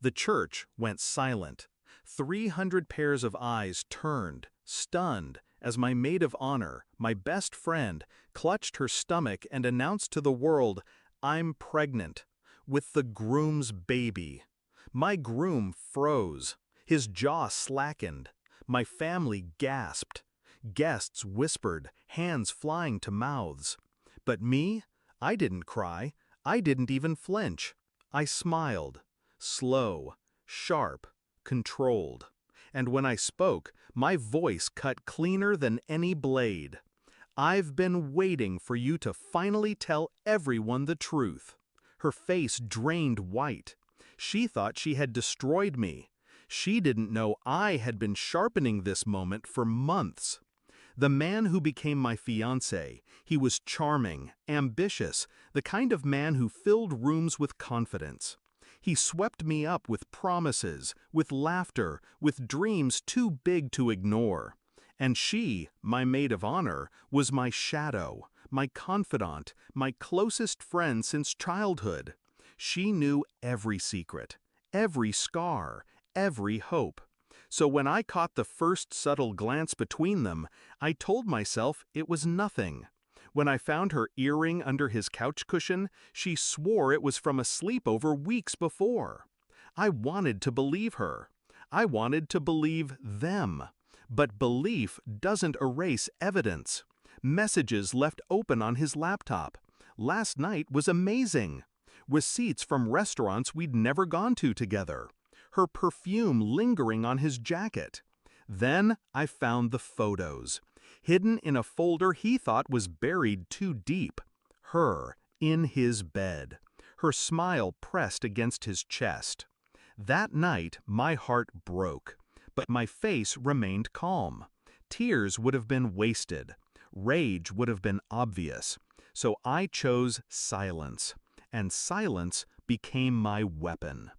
The church went silent. 300 pairs of eyes turned, stunned, as my maid of honor, my best friend, clutched her stomach and announced to the world, "I'm pregnant, with the groom's baby." My groom froze. His jaw slackened. My family gasped. Guests whispered, hands flying to mouths. But me? I didn't cry. I didn't even flinch. I smiled. Slow, sharp, controlled. And when I spoke, my voice cut cleaner than any blade. "I've been waiting for you to finally tell everyone the truth." Her face drained white. She thought she had destroyed me. She didn't know I had been sharpening this moment for months. The man who became my fiancé, he was charming, ambitious, the kind of man who filled rooms with confidence. He swept me up with promises, with laughter, with dreams too big to ignore. And she, my maid of honor, was my shadow, my confidant, my closest friend since childhood. She knew every secret, every scar, every hope. So when I caught the first subtle glance between them, I told myself it was nothing. When I found her earring under his couch cushion, she swore it was from a sleepover weeks before. I wanted to believe her. I wanted to believe them. But belief doesn't erase evidence. Messages left open on his laptop. Last night was amazing. Receipts from restaurants we'd never gone to together. Her perfume lingering on his jacket. Then I found the photos, hidden in a folder he thought was buried too deep. Her, in his bed. Her smile pressed against his chest. That night, my heart broke, but my face remained calm. Tears would have been wasted. Rage would have been obvious. So I chose silence, and silence became my weapon.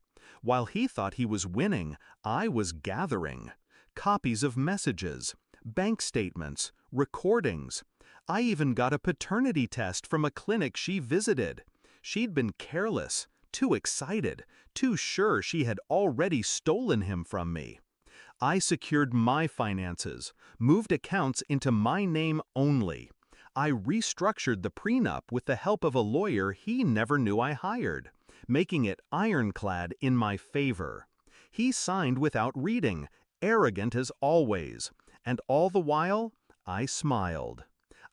While he thought he was winning, I was gathering. Copies of messages, bank statements, recordings. I even got a paternity test from a clinic she visited. She'd been careless, too excited, too sure she had already stolen him from me. I secured my finances, moved accounts into my name only. I restructured the prenup with the help of a lawyer he never knew I hired, making it ironclad in my favor. He signed without reading, arrogant as always, and all the while, I smiled.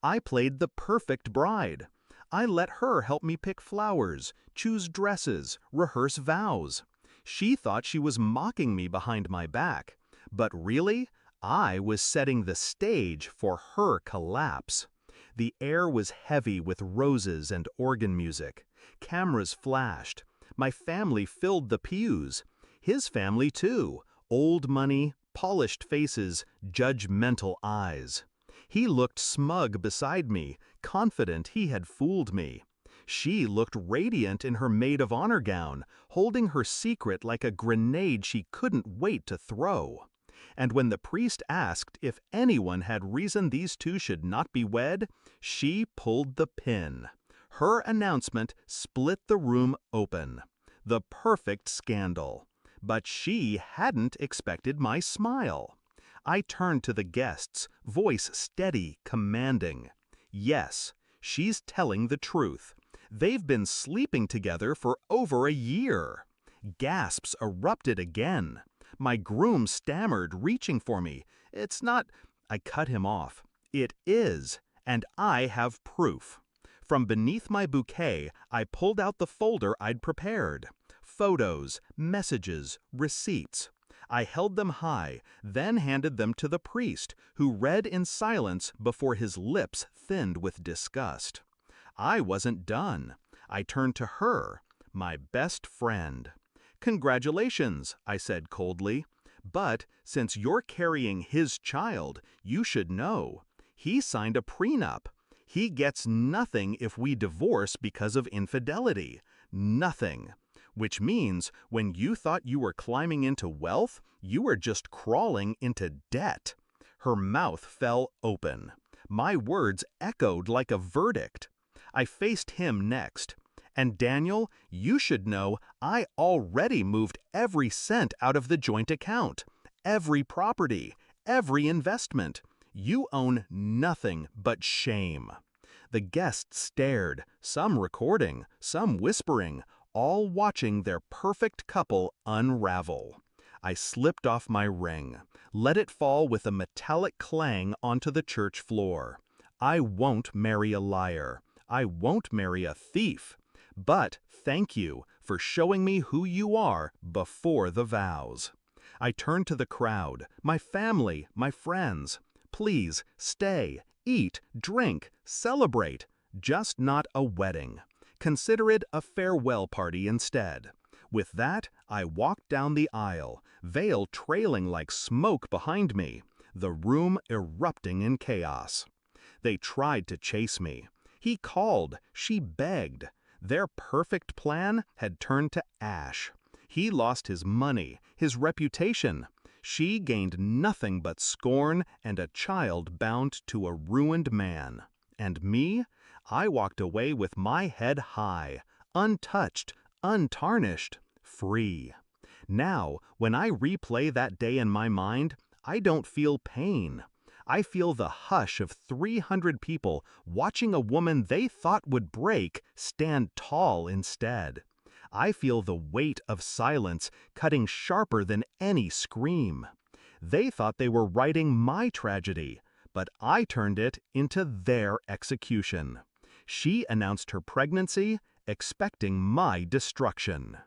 I played the perfect bride. I let her help me pick flowers, choose dresses, rehearse vows. She thought she was mocking me behind my back, but really, I was setting the stage for her collapse. The air was heavy with roses and organ music. Cameras flashed. My family filled the pews. His family too. Old money, polished faces, judgmental eyes. He looked smug beside me, confident he had fooled me. She looked radiant in her maid of honor gown, holding her secret like a grenade she couldn't wait to throw. And when the priest asked if anyone had reason these two should not be wed, she pulled the pin. Her announcement split the room open. The perfect scandal. But she hadn't expected my smile. I turned to the guests, voice steady, commanding. Yes, she's telling the truth. They've been sleeping together for over a year. Gasps erupted again. My groom stammered, reaching for me. "It's not—" I cut him off. "It is, and I have proof." From beneath my bouquet, I pulled out the folder I'd prepared. Photos, messages, receipts. I held them high, then handed them to the priest, who read in silence before his lips thinned with disgust. I wasn't done. I turned to her, my best friend. "Congratulations," I said coldly. "But since you're carrying his child, you should know. He signed a prenup. He gets nothing if we divorce because of infidelity. Nothing. Which means when you thought you were climbing into wealth, you were just crawling into debt." Her mouth fell open. My words echoed like a verdict. I faced him next. And Daniel, you should know I already moved every cent out of the joint account, every property, every investment. You own nothing but shame." The guests stared, some recording, some whispering, all watching their perfect couple unravel. I slipped off my ring, let it fall with a metallic clang onto the church floor. I won't marry a liar. I won't marry a thief. But thank you for showing me who you are before the vows. I turned to the crowd, my family, my friends. Please stay, eat, drink, celebrate. Just not a wedding. Consider it a farewell party instead. With that, I walked down the aisle, veil trailing like smoke behind me, the room erupting in chaos. They tried to chase me. He called, she begged. Their perfect plan had turned to ash. He lost his money, his reputation. She gained nothing but scorn and a child bound to a ruined man. And me? I walked away with my head high, untouched, untarnished, free. Now, when I replay that day in my mind, I don't feel pain. I feel the hush of 300 people watching a woman they thought would break stand tall instead. I feel the weight of silence cutting sharper than any scream. They thought they were writing my tragedy, but I turned it into their execution. She announced her pregnancy, expecting my destruction.